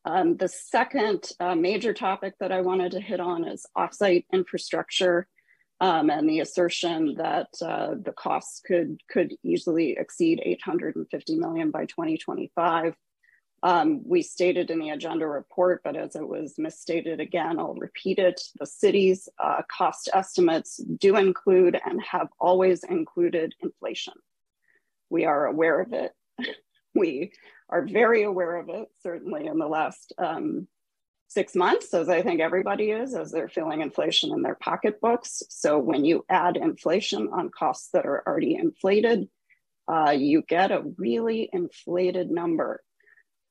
The second major topic that I wanted to hit on is offsite infrastructure and the assertion that the costs could easily exceed $850 million by 2025. We stated in the agenda report, but as it was misstated again, I'll repeat it. The city's cost estimates do include and have always included inflation. We are aware of it. We are very aware of it, certainly in the last 6 months, as I think everybody is, as they're feeling inflation in their pocketbooks. So when you add inflation on costs that are already inflated, you get a really inflated number.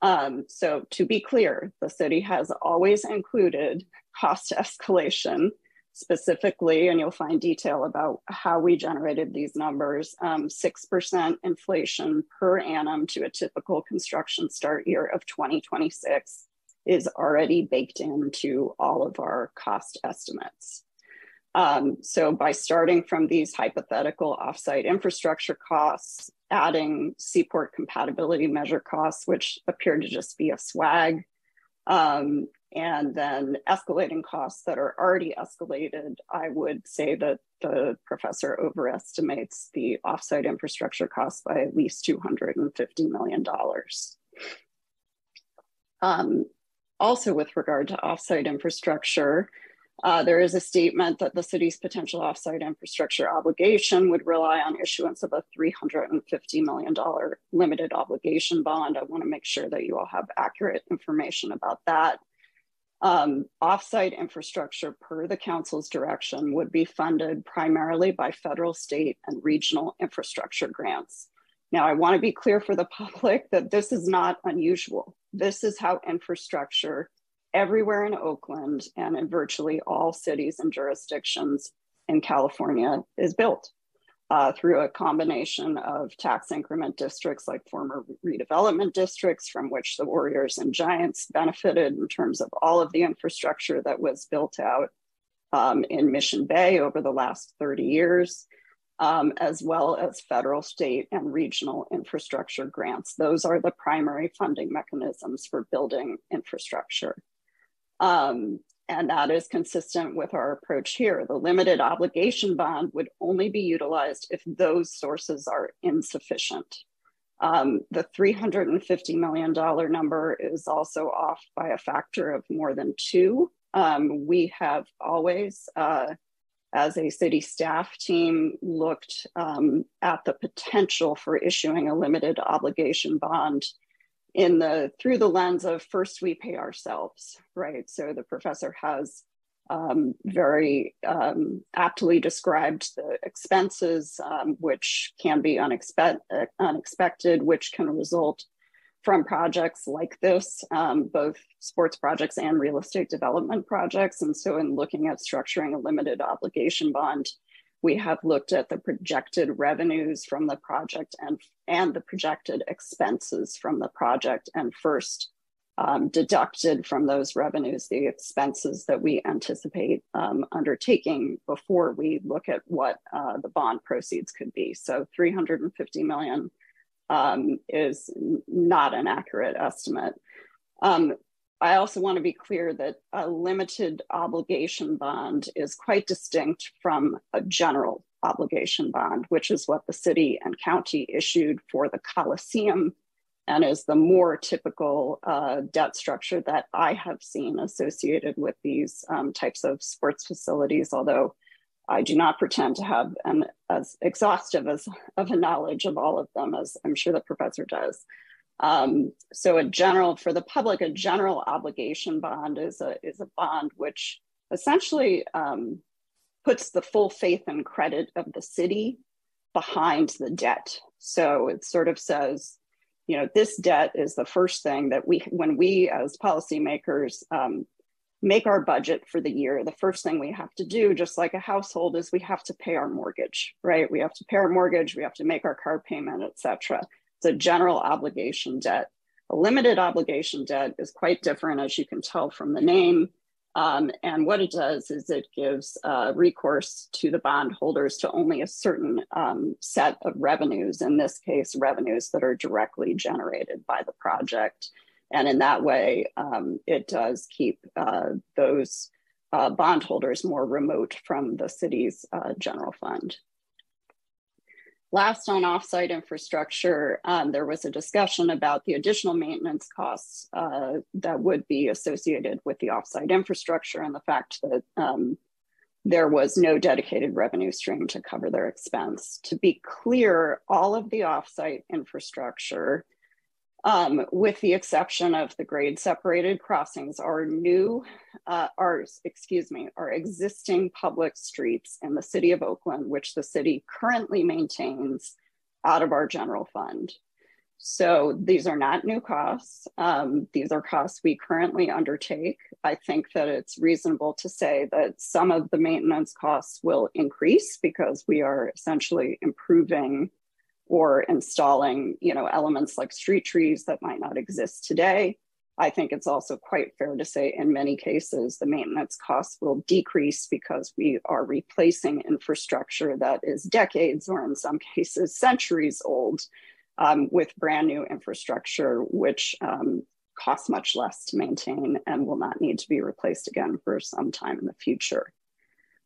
So to be clear, the city has always included cost escalation specifically, and you'll find detail about how we generated these numbers, 6% inflation per annum to a typical construction start year of 2026 is already baked into all of our cost estimates. So by starting from these hypothetical offsite infrastructure costs, adding seaport compatibility measure costs, which appear to just be a swag, and then escalating costs that are already escalated, I would say that the professor overestimates the offsite infrastructure costs by at least $250 million. Also, with regard to offsite infrastructure, there is a statement that the city's potential offsite infrastructure obligation would rely on issuance of a $350 million limited obligation bond. I want to make sure that you all have accurate information about that. Offsite infrastructure, per the council's direction, would be funded primarily by federal, state, and regional infrastructure grants. Now, I want to be clear for the public that this is not unusual. This is how infrastructure everywhere in Oakland and in virtually all cities and jurisdictions in California is built through a combination of tax increment districts like former redevelopment districts from which the Warriors and Giants benefited in terms of all of the infrastructure that was built out in Mission Bay over the last 30 years, as well as federal, state, and regional infrastructure grants. Those are the primary funding mechanisms for building infrastructure. And that is consistent with our approach here. The limited obligation bond would only be utilized if those sources are insufficient. The $350 million number is also off by a factor of more than 2. We have always, as a city staff team, looked at the potential for issuing a limited obligation bond through the lens of first we pay ourselves, right? So the professor has very aptly described the expenses, which can be unexpected, which can result from projects like this, both sports projects and real estate development projects. And so in looking at structuring a limited obligation bond, we have looked at the projected revenues from the project and the projected expenses from the project, and first deducted from those revenues the expenses that we anticipate undertaking before we look at what the bond proceeds could be. So $350 million is not an accurate estimate. I also want to be clear that a limited obligation bond is quite distinct from a general obligation bond, which is what the city and county issued for the Coliseum and is the more typical debt structure that I have seen associated with these types of sports facilities, although I do not pretend to have as exhaustive of a knowledge of all of them as I'm sure the professor does. So for the public, a general obligation bond is a bond which essentially puts the full faith and credit of the city behind the debt. So it sort of says, you know, this debt is the first thing that when we as policymakers make our budget for the year, the first thing we have to do, just like a household, is we have to pay our mortgage, right? We have to pay our mortgage, we have to make our car payment, et cetera. It's a general obligation debt. A limited obligation debt is quite different, as you can tell from the name. And what it does is it gives recourse to the bondholders to only a certain set of revenues, in this case, revenues that are directly generated by the project. And in that way, it does keep those bondholders more remote from the city's general fund. Last, on offsite infrastructure, there was a discussion about the additional maintenance costs that would be associated with the offsite infrastructure, and the fact that there was no dedicated revenue stream to cover their expense. To be clear, all of the offsite infrastructure, with the exception of the grade separated crossings, are existing public streets in the city of Oakland, which the city currently maintains out of our general fund. So these are not new costs. These are costs we currently undertake. I think that it's reasonable to say that some of the maintenance costs will increase because we are essentially improving or installing, elements like street trees that might not exist today. I think it's also quite fair to say in many cases, the maintenance costs will decrease because we are replacing infrastructure that is decades, or in some cases centuries old, with brand new infrastructure, which costs much less to maintain and will not need to be replaced again for some time in the future.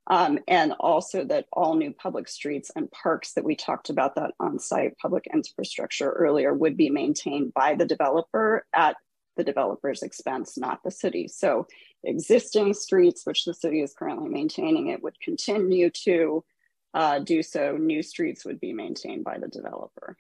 And also that all new public streets and parks that we talked about, that on-site public infrastructure earlier, would be maintained by the developer at the developer's expense, not the city. So existing streets, which the city is currently maintaining, it would continue to do so. New streets would be maintained by the developer.